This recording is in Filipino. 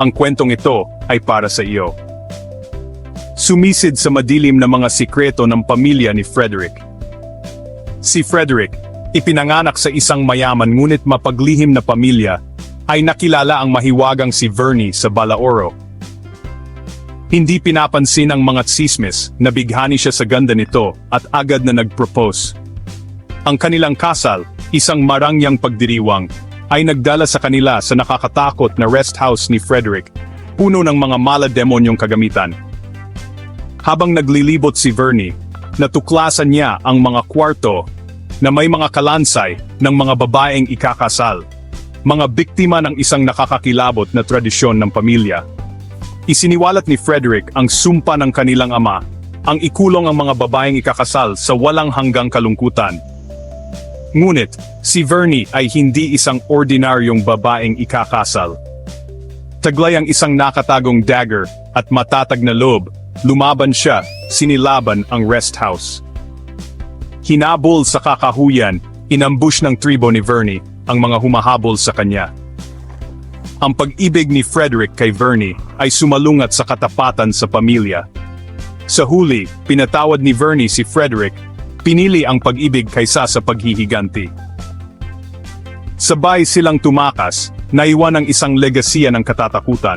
Ang kwentong ito ay para sa iyo. Sumisid sa madilim na mga sikreto ng pamilya ni Frederick. Si Frederick, ipinanganak sa isang mayaman ngunit mapaglihim na pamilya, ay nakilala ang mahiwagang si Vernie sa Balaoro. Hindi pinapansin ang mga tsismis, nabighani siya sa ganda nito at agad na nag-propose. Ang kanilang kasal, isang marangyang pagdiriwang, ay nagdala sa kanila sa nakakatakot na rest house ni Frederick, puno ng mga malademonyong kagamitan. Habang naglilibot si Vernie, natuklasan niya ang mga kwarto na may mga kalansay ng mga babaeng ikakasal, mga biktima ng isang nakakakilabot na tradisyon ng pamilya. Isiniwalat ni Frederick ang sumpa ng kanilang ama, ang ikulong ang mga babaeng ikakasal sa walang hanggang kalungkutan. Ngunit, si Vernie ay hindi isang ordinaryong babaeng ikakasal. Taglay ang isang nakatagong dagger at matatag na loob, lumaban siya, sinilaban ang rest house. Hinabol sa kakahuyan, inambush ng tribo ni Vernie ang mga humahabol sa kanya. Ang pag-ibig ni Frederick kay Vernie ay sumalungat sa katapatan sa pamilya. Sa huli, pinatawad ni Vernie si Frederick, pinili ang pag-ibig kaysa sa paghihiganti. Sabay silang tumakas, naiwan ang isang legasiya ng katatakutan.